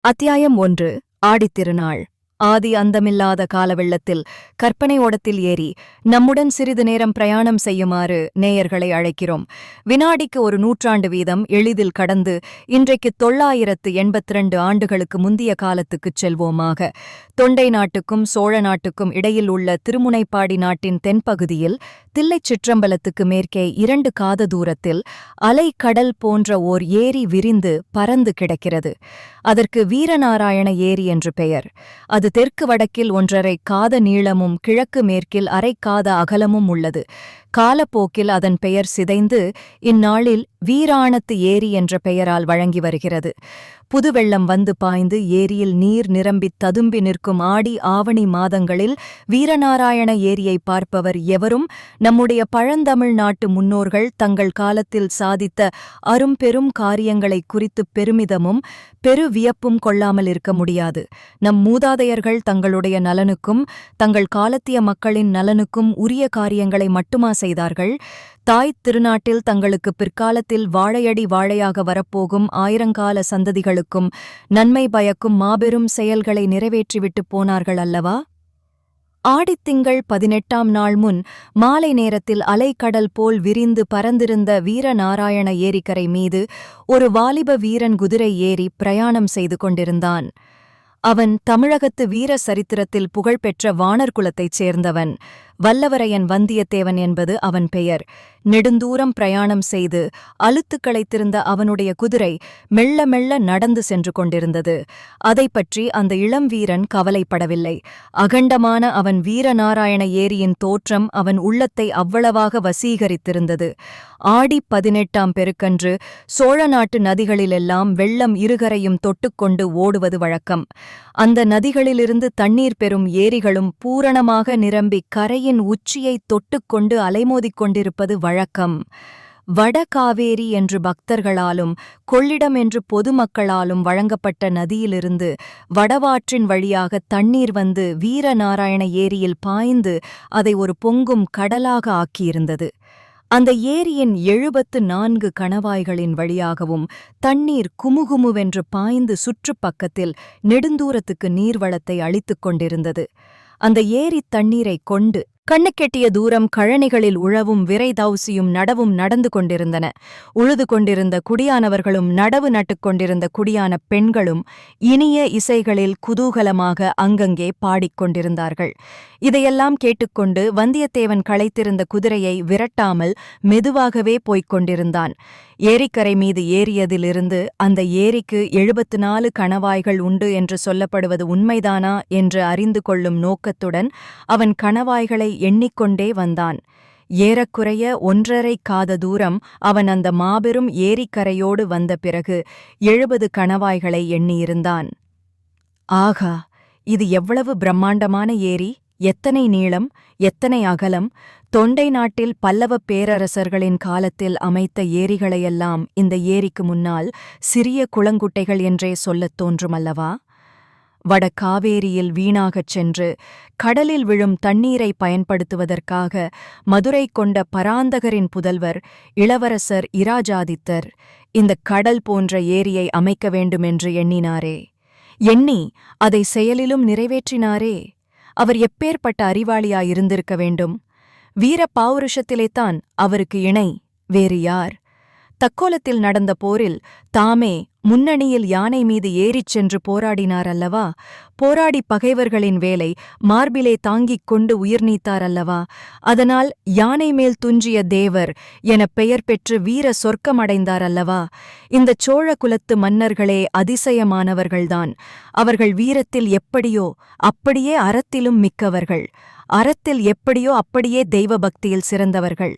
அத்தியாயம் 1. ஆடித்திருநாள். ஆதி அந்தமில்லாத காலவெள்ளத்தில் கற்பனை ஓடத்தில் ஏறி நம்முடன் சிறிது நேரம் பிரயாணம் செய்யுமாறு நேயர்களை அழைக்கிறோம். வினாடிக்கு ஒரு நூற்றாண்டு வீதம் எளிதில் கடந்து இன்றைக்கு 982 ஆண்டுகளுக்கு முந்திய காலத்துக்குச் செல்வோமாக. தொண்டை நாட்டுக்கும் சோழ நாட்டுக்கும் இடையில் உள்ள திருமுனைப்பாடி நாட்டின் தென்பகுதியில் தில்லைச் சிற்றம்பலத்துக்கு மேற்கே 2 காத தூரத்தில் அலை கடல் போன்ற ஓர் ஏரி விரிந்து பரந்து கிடக்கிறது. அதற்கு வீரநாராயண ஏரி என்று பெயர். அது தெற்கு வடக்கில் 1.5 காத நீளமும் கிழக்கு மேற்கில் அரை காத அகலமும் உள்ளது. காலப்போக்கில் அதன் பெயர் சிதைந்து இந்நாளில் வீராணத்து ஏரி என்ற பெயரால் வழங்கி வருகிறது. புதுவெள்ளம் வந்து பாய்ந்து ஏரியில் நீர் நிரம்பித் ததும்பி நிற்கும் ஆடி ஆவணி மாதங்களில் வீரநாராயண ஏரியை பார்ப்பவர் எவரும் நம்முடைய பழந்தமிழ் நாட்டு முன்னோர்கள் தங்கள் காலத்தில் சாதித்த அரும்பெரும் காரியங்களைக் குறித்துப் பெருமிதமும் பெரு வியப்பும் கொள்ளாமல் இருக்க முடியாது. நம் மூதாதையர்கள் தங்களுடைய நலனுக்கும் தங்கள் காலத்திய மக்களின் நலனுக்கும் உரிய காரியங்களை மட்டுமா செய்தார்கள்? தாய்த் திருநாட்டில் தங்களுக்கு பிற்காலத்தில் வாழையடி வாழையாக வரப்போகும் ஆயிரங்கால சந்ததிகளுக்கும் நன்மை பயக்கும் மாபெரும் செயல்களை நிறைவேற்றிவிட்டுப் போனார்கள் அல்லவா? ஆடித்திங்கள் 18ஆம் நாள் முன் மாலை நேரத்தில் அலைக்கடல் போல் விரிந்து பரந்திருந்த வீரநாராயண ஏரிக்கரை மீது ஒரு வாலிப வீரன் குதிரை ஏறி பிரயாணம் செய்து கொண்டிருந்தான். அவன் தமிழகத்து வீர சரித்திரத்தில் புகழ்பெற்ற வாணர் குலத்தைச் சேர்ந்தவன். வல்லவரையன் வந்தியத்தேவன் என்பது அவன் பெயர். நெடுந்தூரம் பிரயாணம் செய்து அலுத்துக் களைத்திருந்த அவனுடைய குதிரை மெல்ல மெல்ல நடந்து சென்று கொண்டிருந்தது. அதைப்பற்றி அந்த இளம் வீரன் கவலைப்படவில்லை. அகண்டமான அவன் வீரநாராயண ஏரியின் தோற்றம் அவன் உள்ளத்தை அவ்வளவாக வசீகரித்திருந்தது. ஆடி 18ஆம் பெருக்கன்று சோழ நாட்டு நதிகளிலெல்லாம் வெள்ளம் இருகரையும் தொட்டுக்கொண்டு ஓடுவது வழக்கம். அந்த நதிகளிலிருந்து தண்ணீர் பெறும் ஏரிகளும் பூரணமாக நிரம்பி கரையின் உச்சியை தொட்டுக்கொண்டு அலைமோதிக் கொண்டிருப்பது வழக்கம். வடகாவேரி என்று பக்தர்களாலும் கொள்ளிடம் என்று பொதுமக்களாலும் வழங்கப்பட்ட நதியிலிருந்து வடவாற்றின் வழியாக தண்ணீர் வந்து வீரநாராயண ஏரியில் பாய்ந்து அதை ஒரு பொங்கும் கடலாக ஆக்கியிருந்தது. அந்த ஏரியின் 74 கணவாய்களின் வழியாகவும் தண்ணீர் குமுகுமுவென்று பாய்ந்து சுற்றுப்பக்கத்தில் நெடுந்தூரத்துக்கு நீர்வளத்தை அளித்துக் கொண்டிருந்தது. அந்த ஏரித் தண்ணீரைக் கொண்டு கண்ணுக்கெட்டிய தூரம் கழனிகளில் உழவும் விரைதௌசியும் நடவும் நடந்து கொண்டிருந்தன. உழுது கொண்டிருந்த குடியானவர்களும் நடவு நட்டுக் கொண்டிருந்த குடியான பெண்களும் இனிய இசைகளில் குதூகலமாக அங்கங்கே பாடிக்கொண்டிருந்தார்கள். இதையெல்லாம் கேட்டுக்கொண்டு வந்தியத்தேவன் களைத்திருந்த குதிரையை விரட்டாமல் மெதுவாகவே போய்க் கொண்டிருந்தான். ஏரிக்கரை மீது ஏறியதிலிருந்து அந்த ஏரிக்கு 74 கணவாய்கள் உண்டு என்று சொல்லப்படுவது உண்மைதானா என்று அறிந்து கொள்ளும் நோக்கத்துடன் அவன் கணவாய்களை எண்ணிக்கொண்டே வந்தான். ஏறக்குறைய 1.5 காத தூரம் அவன் அந்த மாபெரும் ஏரிக்கரையோடு வந்த பிறகு 70 கணவாய்களை எண்ணியிருந்தான். ஆகா, இது எவ்வளவு பிரம்மாண்டமான ஏரி! எத்தனை நீளம், எத்தனை அகலம்! தொண்டை நாட்டில் பல்லவப் பேரரசர்களின் காலத்தில் அமைத்த ஏரிகளையெல்லாம் இந்த ஏரிக்கு முன்னால் சிறிய குளங்குட்டைகள் என்றே சொல்லத் தோன்றுமல்லவா? வட காவேரியில் வீணாகச் சென்று கடலில் விழும் தண்ணீரை பயன்படுத்துவதற்காக மதுரை கொண்ட பராந்தகரின் புதல்வர் இளவரசர் இராஜாதித்தர் இந்த கடல் போன்ற ஏரியை அமைக்க வேண்டுமென்று எண்ணினாரே. எண்ணி அதை செயலிலும் நிறைவேற்றினாரே. அவர் எப்பேற்பட்ட அறிவாளியாயிருந்திருக்க வேண்டும்! வீர பௌருஷத்திலேதான் அவருக்கு இணை வேறு யார்? தக்கோலத்தில் நடந்த போரில் தாமே முன்னணியில் யானை மீது ஏறிச் சென்று போராடினார் அல்லவா? போராடி பகைவர்களின் வேலை மார்பிலே தாங்கிக் கொண்டு உயிர் நீத்தாரல்லவா? அதனால் யானை மேல் துஞ்சிய தேவர் எனப் பெயர் பெற்று வீர சொர்க்கமடைந்தார் அல்லவா? இந்தச் சோழ குலத்து மன்னர்களே அதிசயமானவர்கள்தான். அவர்கள் வீரத்தில் எப்படியோ அப்படியே அறத்திலும் மிக்கவர்கள். அறத்தில் எப்படியோ அப்படியே தெய்வ பக்தியில் சிறந்தவர்கள்.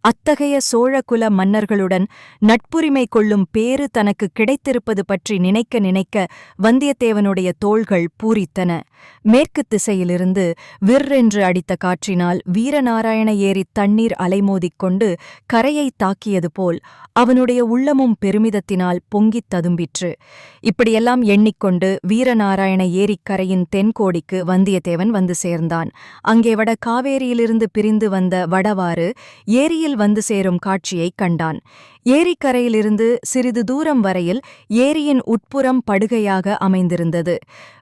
அத்தகைய சோழகுல மன்னர்களுடன் நட்புரிமை கொள்ளும் பேறு தனக்கு கிடைத்திருப்பது பற்றி நினைக்க நினைக்க வந்தியத்தேவனுடைய தோள்கள் பூரித்தன. மேற்கு திசையிலிருந்து விற்றென்று அடித்த காற்றினால் வீரநாராயண ஏரி தண்ணீர் அலைமோதிக் கொண்டு கரையை தாக்கியது போல் அவனுடைய உள்ளமும் பெருமிதத்தினால் பொங்கித் ததும்பிற்று. இப்படியெல்லாம் எண்ணிக்கொண்டு வீரநாராயண ஏரிக்கரையின் தென்கோடிக்கு வந்தியத்தேவன் வந்து சேர்ந்தான். அங்கே வட காவேரியிலிருந்து பிரிந்து வந்த வடவாறு ஏரியில் வந்து சேரும் காட்சியைக் கண்டான். ஏரிக்கரையிலிருந்து சிறிது தூரம் வரையில் ஏரியின் உட்புறம் படுகையாக அமைந்திருந்தது.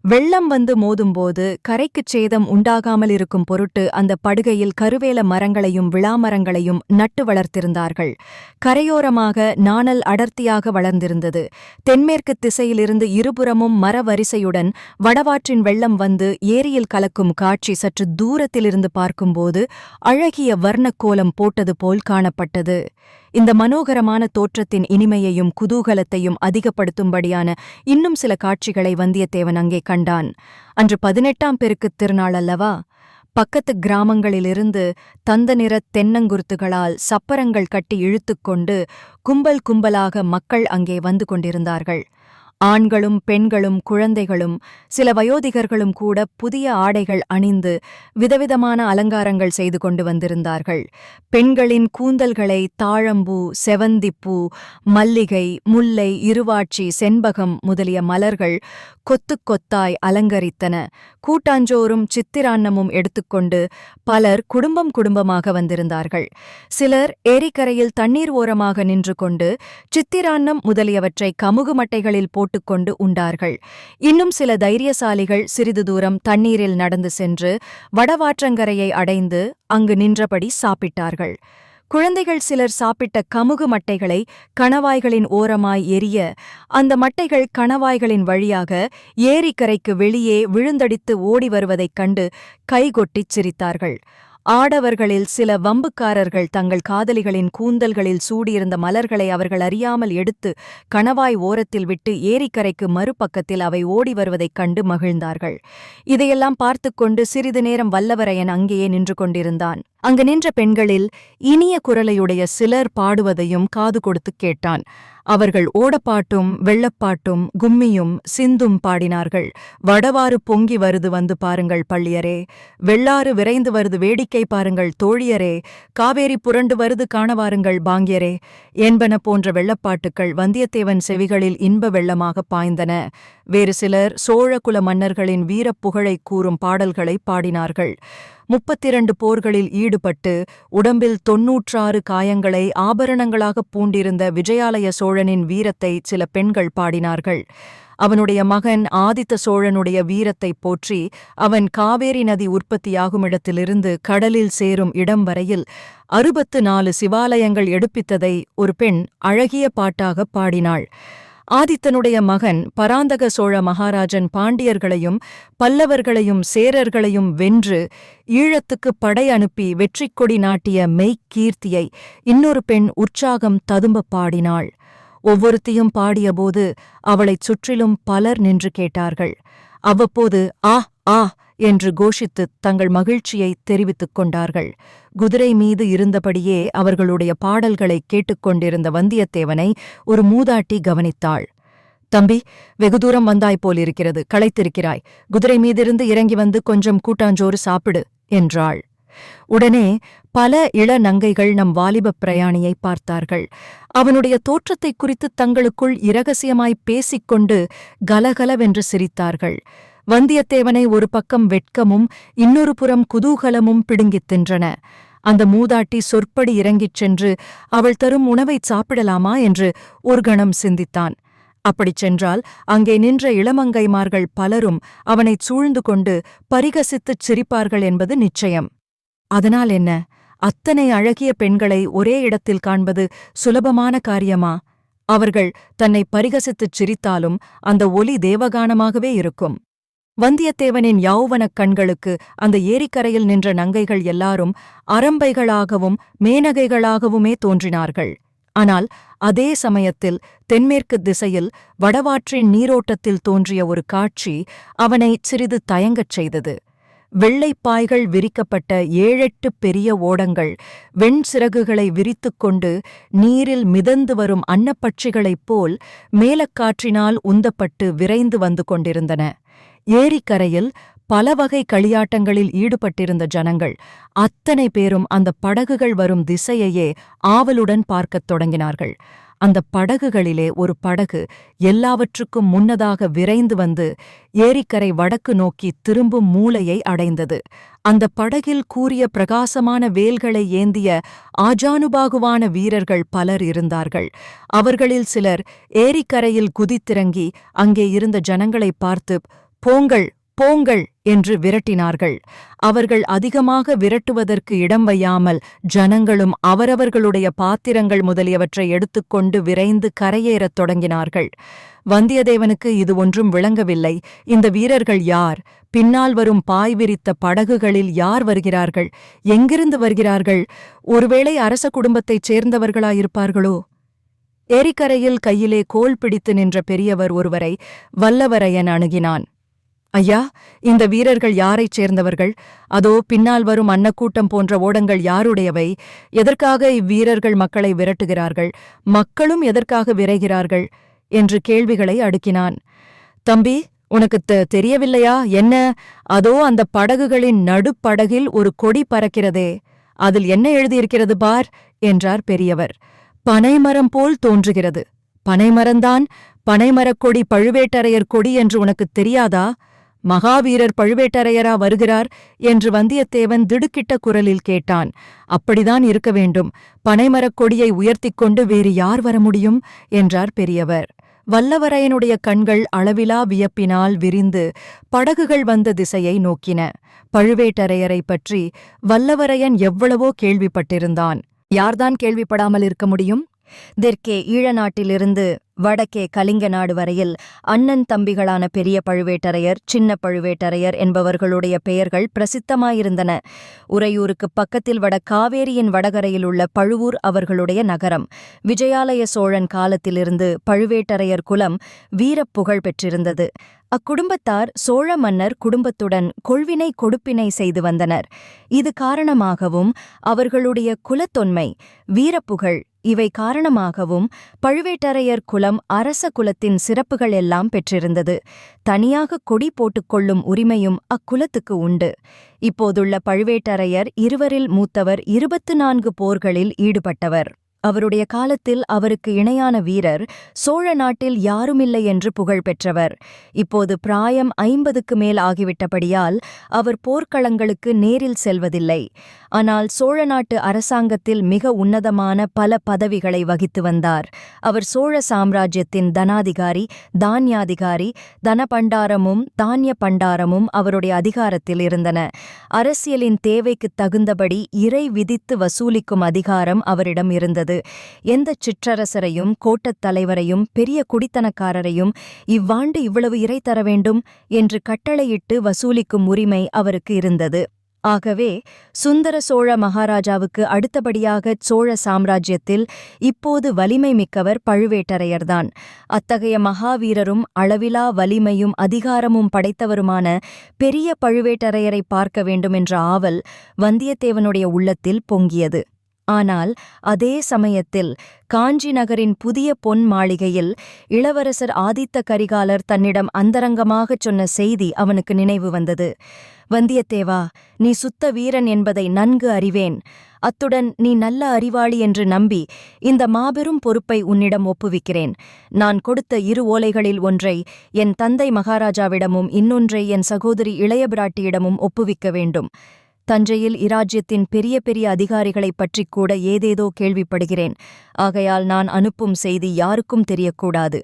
வெள்ளம் வந்து மோதும்போது கரைக்குச் சேதம் உண்டாகாமல் இருக்கும் பொருட்டு அந்த படுகையில் கருவேல மரங்களையும் விளாமரங்களையும் நட்டு வளர்த்திருந்தார்கள். கரையோரமாக நாணல் அடர்த்தியாக வளர்ந்திருந்தது. தென்மேற்கு திசையிலிருந்து இருபுறமும் மர வரிசையுடன் வடவாற்றின் வெள்ளம் வந்து ஏரியில் கலக்கும் காட்சி சற்று தூரத்திலிருந்து பார்க்கும்போது அழகிய வர்ணக்கோலம் போட்டது போல் காணப்பட்டது. இந்த மனோகரமான தோற்றத்தின் இனிமையையும் குதூகலத்தையும் அதிகப்படுத்தும்படியான இன்னும் சில காட்சிகளை வந்தியத்தேவன் அங்கே கண்டான். அன்று 18ஆம் பெருக்குத் திருநாள் அல்லவா? பக்கத்து கிராமங்களிலிருந்து தந்த நிறத் தென்னங்குருத்துகளால் சப்பரங்கள் கட்டி இழுத்துக்கொண்டு கும்பல் கும்பலாக மக்கள் அங்கே வந்து கொண்டிருந்தார்கள். ஆண்களும் பெண்களும் குழந்தைகளும் சில வயோதிகர்களும் கூட புதிய ஆடைகள் அணிந்து விதவிதமான அலங்காரங்கள் செய்து கொண்டு வந்திருந்தார்கள். பெண்களின் கூந்தல்களை தாழம்பூ, செவந்திப்பூ, மல்லிகை, முல்லை, இருவாட்சி, செண்பகம் முதலிய மலர்கள் கொத்து கொத்தாய் அலங்கரித்தன. கூட்டாஞ்சோறும் சித்திரான்னமும் எடுத்துக்கொண்டு பலர் குடும்பம் குடும்பமாக வந்திருந்தார்கள். சிலர் ஏரிக்கரையில் தண்ணீர் ஓரமாக நின்று கொண்டு சித்திரான்னம் முதலியவற்றை கமுகு மட்டைகளில் போட்டுக்கொண்டு உண்டார்கள். இன்னும் சில தைரியசாலிகள் சிறிது தூரம் தண்ணீரில் நடந்து சென்று வடவாற்றங்கரையை அடைந்து அங்கு நின்றபடி சாப்பிட்டார்கள். குழந்தைகள் சிலர் சாப்பிட்ட கமுகு மட்டைகளை கணவாய்களின் ஓரமாய் எரிய அந்த மட்டைகள் கணவாய்களின் வழியாக ஏரிக்கரைக்கு வெளியே விழுந்தடித்து ஓடி வருவதைக் கண்டு கைகொட்டிச் சிரித்தார்கள். ஆடவர்களில் சில வம்புக்காரர்கள் தங்கள் காதலிகளின் கூந்தல்களில் சூடியிருந்த மலர்களை அவர்கள் அறியாமல் எடுத்து கணவாய் ஓரத்தில் விட்டு ஏரிக்கரைக்கு மறுபக்கத்தில் அவை ஓடி வருவதைக் கண்டு மகிழ்ந்தார்கள். இதையெல்லாம் பார்த்துக்கொண்டு சிறிது நேரம் வல்லவரையன் அங்கேயே நின்று கொண்டிருந்தான். அங்கு நின்ற பெண்களில் இனிய குரலையுடைய சிலர் பாடுவதையும் காது கொடுத்து கேட்டான். அவர்கள் ஓடப்பாட்டும் வெள்ளப்பாட்டும் கும்மியும் சிந்தும் பாடினார்கள். வடவாறு பொங்கி வருது வந்து பாருங்கள் பள்ளியரே, வெள்ளாறு விரைந்து வருது வேடிக்கை பாருங்கள் தோழியரே, காவேரி புரண்டு வருது காணவாருங்கள் பாங்கியரே என்பன போன்ற வெள்ளப்பாட்டுக்கள் வந்தியத்தேவன் செவிகளில் இன்ப வெள்ளமாக பாய்ந்தன. வேறு சிலர் சோழகுல மன்னர்களின் வீரப்புகழை கூறும் பாடல்களை பாடினார்கள். 32 போர்களில் ஈடுபட்டு உடம்பில் 96 காயங்களை ஆபரணங்களாக பூண்டிருந்த விஜயாலய சோழனின் வீரத்தை சில பெண்கள் பாடினார்கள். அவனுடைய மகன் ஆதித்த சோழனுடைய வீரத்தை போற்றி அவன் காவேரி நதி உற்பத்தியாகுமிடத்திலிருந்து கடலில் சேரும் இடம் வரையில் 64 சிவாலயங்கள் எடுப்பித்ததை ஒரு பெண் அழகிய பாட்டாக பாடினாள். ஆதித்தனுடைய மகன் பராந்தக சோழ மகாராஜன் பாண்டியர்களையும் பல்லவர்களையும் சேரர்களையும் வென்று ஈழத்துக்கு படை அனுப்பி வெற்றிக்கொடி நாட்டிய மெய்க்கீர்த்தியை இன்னொரு பெண் உற்சாகம் ததும்ப பாடினாள். ஒவ்வொருத்தியும் பாடியபோது அவளைச் சுற்றிலும் பலர் நின்று கேட்டார்கள். அவ்வப்போது ஆ ஆ என்று கோஷித்து தங்கள் மகிழ்ச்சியை தெரிவித்துக் கொண்டார்கள். குதிரை மீது இருந்தபடியே அவர்களுடைய பாடல்களை கேட்டுக்கொண்டிருந்த வந்தியத்தேவனை ஒரு மூதாட்டி கவனித்தாள். தம்பி, வெகு தூரம் வந்தாய் போலிருக்கிறது, களைத்திருக்கிறாய். குதிரை மீதிருந்து இறங்கி வந்து கொஞ்சம் கூட்டாஞ்சோறு சாப்பிடு என்றாள். உடனே பல இளநங்கைகள் நம் வாலிபப் பிரயாணியை பார்த்தார்கள். அவனுடைய தோற்றத்தை குறித்து தங்களுக்குள் இரகசியமாய் பேசிக்கொண்டு கலகலவென்று சிரித்தார்கள். வந்தியத்தேவனை ஒரு பக்கம் வெட்கமும் இன்னொரு புறம் குதூகலமும் பிடுங்கித் தின்றன. அந்த மூதாட்டி சொற்படி இறங்கிச் சென்று அவள் தரும் உணவைச் சாப்பிடலாமா என்று ஒரு கணம் சிந்தித்தான். அப்படிச் சென்றால் அங்கே நின்ற இளமங்கைமார்கள் பலரும் அவனைச் சூழ்ந்து கொண்டு பரிகசித்துச் சிரிப்பார்கள் என்பது நிச்சயம். அதனால் என்ன, அத்தனை அழகிய பெண்களை ஒரே இடத்தில் காண்பது சுலபமான காரியமா? அவர்கள் தன்னை பரிகசித்துச் சிரித்தாலும் அந்த ஒலி தேவகானமாகவே இருக்கும். வந்தியத்தேவனின் யௌவனக் கண்களுக்கு அந்த ஏரிக்கரையில் நின்ற நங்கைகள் எல்லாரும் அரம்பைகளாகவும் மேனகைகளாகவுமே தோன்றினார்கள். ஆனால் அதே சமயத்தில் தென்மேற்கு திசையில் வடவாற்றின் நீரோட்டத்தில் தோன்றிய ஒரு காட்சி அவனை சிறிது தயங்கச் செய்தது. வெள்ளைப்பாய்கள் விரிக்கப்பட்ட 7-8 பெரிய ஓடங்கள் வெண்சிறகுகளை விரித்துக்கொண்டு நீரில் மிதந்து வரும் அன்னப்பட்சிகளைப் போல் மேலக்காற்றினால் உந்தப்பட்டு விரைந்து வந்து கொண்டிருந்தன. ஏரிக்கரையில் பல வகை களியாட்டங்களில் ஈடுபட்டிருந்த ஜனங்கள் அத்தனை பேரும் அந்த படகுகள் வரும் திசையையே ஆவலுடன் பார்க்கத் தொடங்கினார்கள். அந்த படகுகளிலே ஒரு படகு எல்லாவற்றுக்கும் முன்னதாக விரைந்து வந்து ஏரிக்கரை வடக்கு நோக்கி திரும்பும் மூலையை அடைந்தது. அந்த படகில் கூரிய பிரகாசமான வேல்களை ஏந்திய ஆஜானுபாகுவான வீரர்கள் பலர் இருந்தார்கள். அவர்களில் சிலர் ஏரிக்கரையில் குதித்திறங்கி அங்கே இருந்த ஜனங்களை பார்த்து, "போங்கள், போங்கள்" என்று விரட்டினார்கள். அவர்கள் அதிகமாக விரட்டுவதற்கு இடம் வையாமல் ஜனங்களும் அவரவர்களுடைய பாத்திரங்கள் முதலியவற்றை எடுத்துக்கொண்டு விரைந்து கரையேறத் தொடங்கினார்கள். வந்தியத்தேவனுக்கு இது ஒன்றும் விளங்கவில்லை. இந்த வீரர்கள் யார்? பின்னால் வரும் பாய் விரித்த படகுகளில் யார் வருகிறார்கள்? எங்கிருந்து வருகிறார்கள்? ஒருவேளை அரச குடும்பத்தைச் சேர்ந்தவர்களாயிருப்பார்களோ? ஏரிக்கரையில் கையிலே கோல் பிடித்து நின்ற பெரியவர் ஒருவரை வல்லவரையன் அணுகினான். "ஐயா, இந்த வீரர்கள் யாரைச் சேர்ந்தவர்கள்? அதோ பின்னால் வரும் அன்னக்கூட்டம் போன்ற ஓடங்கள் யாருடையவை? எதற்காக இவ்வீரர்கள் மக்களை விரட்டுகிறார்கள்? மக்களும் எதற்காக விரைகிறார்கள்?" என்று கேள்விகளை அடுக்கினான். "தம்பி, உனக்குத் தெரியவில்லையா என்ன? அதோ அந்த படகுகளின் நடுப்படகில் ஒரு கொடி பறக்கிறதே, அதில் என்ன எழுதியிருக்கிறது பார்" என்றார் பெரியவர். "பனைமரம் போல் தோன்றுகிறது." "பனைமரந்தான். பனைமரக் கொடி பழுவேட்டரையர் கொடி என்று உனக்குத் தெரியாதா? மகாவீரர் பழுவேட்டரையரா வருகிறார்?" என்று வந்தியத்தேவன் திடுக்கிட்ட குரலில் கேட்டான். "அப்படிதான் இருக்க வேண்டும். பனைமரக் கொடியை உயர்த்திக் கொண்டு வேறு யார் வர முடியும்?" என்றார் பெரியவர். வல்லவரையனுடைய கண்கள் அளவிலா வியப்பினால் விரிந்து படகுகள் வந்த திசையை நோக்கின. பழுவேட்டரையரைப் பற்றி வல்லவரையன் எவ்வளவோ கேள்விப்பட்டிருந்தான். யார்தான் கேள்விப்படாமல் இருக்க முடியும்? தெற்கே ஈழ நாட்டிலிருந்து வடக்கே கலிங்க நாடு வரையில் அண்ணன் தம்பிகளான பெரிய பழுவேட்டரையர், சின்ன பழுவேட்டரையர் என்பவர்களுடைய பெயர்கள் பிரசித்தமாயிருந்தன. உறையூருக்குப் பக்கத்தில் வட காவேரியின் வடகரையில் உள்ள பழுவூர் அவர்களுடைய நகரம். விஜயாலய சோழன் காலத்திலிருந்து பழுவேட்டரையர் குலம் வீரப்புகழ் பெற்றிருந்தது. அக்குடும்பத்தார் சோழ மன்னர் குடும்பத்துடன் கொள்வினை கொடுப்பினை செய்து வந்தனர். இது காரணமாகவும் அவர்களுடைய குலத்தொன்மை, வீரப்புகழ் இவை காரணமாகவும் பழுவேட்டரையர் குலம் அரச குலத்தின் சிறப்புகள் எல்லாம் பெற்றிருந்தது. தனியாக கொடி போட்டுக்கொள்ளும் உரிமையும் அக்குலத்துக்கு உண்டு. இப்போதுள்ள பழுவேட்டரையர் இருவரில் மூத்தவர் 24 போர்களில் ஈடுபட்டவர். அவருடைய காலத்தில் அவருக்கு இணையான வீரர் சோழ நாட்டில் யாருமில்லை என்று புகழ் பெற்றவர். இப்போது பிராயம் 50க்கு மேல் ஆகிவிட்டபடியால் அவர் போர்க்களங்களுக்கு நேரில் செல்வதில்லை. ஆனால் சோழ நாட்டு அரசாங்கத்தில் மிக உன்னதமான பல பதவிகளை வகித்து வந்தார். அவர் சோழ சாம்ராஜ்யத்தின் தனாதிகாரி, தானியாதிகாரி. தனபண்டாரமும் தானிய பண்டாரமும் அவருடைய அதிகாரத்தில் இருந்தன. அரசியலின் தேவைக்குத் தகுந்தபடி இறை விதித்து வசூலிக்கும் அதிகாரம் அவரிடம் இருந்தது. எந்தச் சிற்றரசரையும் கோட்டத் தலைவரையும் பெரிய குடித்தனக்காரரையும் இவ்வாண்டு இவ்வளவு இறை தர வேண்டும் என்று கட்டளையிட்டு வசூலிக்கும் உரிமை அவருக்கு இருந்தது. ஆகவே சுந்தர சோழ மகாராஜாவுக்கு அடுத்தபடியாக சோழ சாம்ராஜ்யத்தில் இப்போது வலிமை மிக்கவர் பழுவேட்டரையர்தான். அத்தகைய மகாவீரரும் அளவிலா வலிமையும் அதிகாரமும் படைத்தவருமான பெரிய பழுவேட்டரையரை பார்க்க வேண்டுமென்ற ஆவல் வந்தியத்தேவனுடைய உள்ளத்தில் பொங்கியது. ஆனால் அதே சமயத்தில் காஞ்சி நகரின் புதிய பொன் மாளிகையில் இளவரசர் ஆதித்த கரிகாலர் தன்னிடம் அந்தரங்கமாகச் சொன்ன செய்தி அவனுக்கு நினைவு வந்தது. "வந்தியத்தேவா, நீ சுத்த வீரன் என்பதை நன்கு அறிவேன். அத்துடன் நீ நல்ல அறிவாளி என்று நம்பி இந்த மாபெரும் பொறுப்பை உன்னிடம் ஒப்புவிக்கிறேன். நான் கொடுத்த 2 ஓலைகளில் ஒன்றை என் தந்தை மகாராஜாவிடமும் இன்னொன்றை என் சகோதரி இளைய பிராட்டியிடமும் ஒப்புவிக்க வேண்டும். தஞ்சையில் இராஜ்யத்தின் பெரிய பெரிய அதிகாரிகளைப் பற்றிக் கூட ஏதேதோ கேள்விப்படுகிறேன். ஆகையால் நான் அனுப்பும் செய்தி யாருக்கும் தெரியக்கூடாது.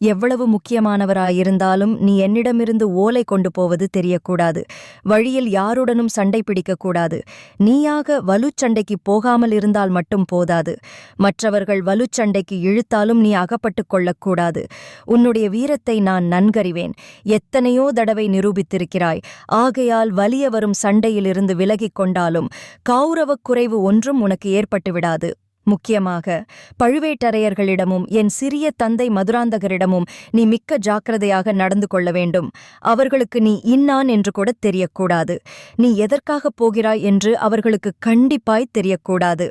எவ்வளவு முக்கியமானவராயிருந்தாலும் நீ என்னிடமிருந்து ஓலை கொண்டு போவது தெரியக்கூடாது. வழியில் யாருடனும் சண்டை பிடிக்கக்கூடாது. நீயாக வலுச்சண்டைக்கு போகாமல் இருந்தால் மட்டும் போதாது. மற்றவர்கள் வலுச்சண்டைக்கு இழுத்தாலும் நீ அகப்பட்டுக் கொள்ளக்கூடாது. உன்னுடைய வீரத்தை நான் நன்கறிவேன். எத்தனையோ தடவை நிரூபித்திருக்கிறாய். ஆகையால் வலிய வரும் சண்டையிலிருந்து விலகிக் கொண்டாலும் கௌரவக் குறைவு ஒன்றும் உனக்கு ஏற்பட்டுவிடாது. முக்கியமாக பழுவேட்டரையர்களிடமும் என் சிறிய தந்தை மதுராந்தகரிடமும் நீ மிக்க ஜாக்கிரதையாக நடந்து கொள்ள வேண்டும். அவர்களுக்கு நீ இன்னான் என்று கூட தெரியக்கூடாது. நீ எதற்காகப் போகிறாய் என்று அவர்களுக்கு கண்டிப்பாய் தெரியக்கூடாது.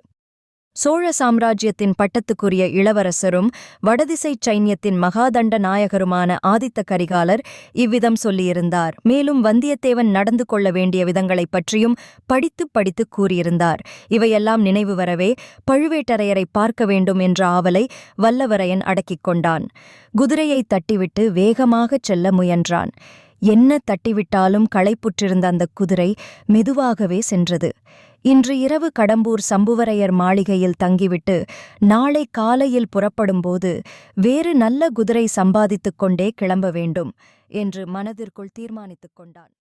சோழ சாம்ராஜ்யத்தின் பட்டத்துக்குரிய இளவரசரும் வடதிசைச் சைன்யத்தின் மகாதண்ட நாயகருமான ஆதித்த கரிகாலர் இவ்விதம் சொல்லியிருந்தார். மேலும் வந்தியத்தேவன் நடந்து கொள்ள வேண்டிய விதங்களைப் பற்றியும் படித்துப் கூறியிருந்தார். இவையெல்லாம் நினைவு வரவே பழுவேட்டரையரை பார்க்க வேண்டும் என்ற ஆவலை வல்லவரையன் அடக்கிக் கொண்டான். குதிரையைத் தட்டிவிட்டு வேகமாகச் செல்ல முயன்றான். என்ன தட்டிவிட்டாலும் களைப்புற்றிருந்த அந்த குதிரை மெதுவாகவே சென்றது. இன்று இரவு கடம்பூர் சம்புவரையர் மாளிகையில் தங்கிவிட்டு நாளை காலையில் புறப்படும்போது வேறு நல்ல குதிரை சம்பாதித்துக் கொண்டே கிளம்ப வேண்டும் என்று மனதிற்குள் தீர்மானித்துக் கொண்டான்.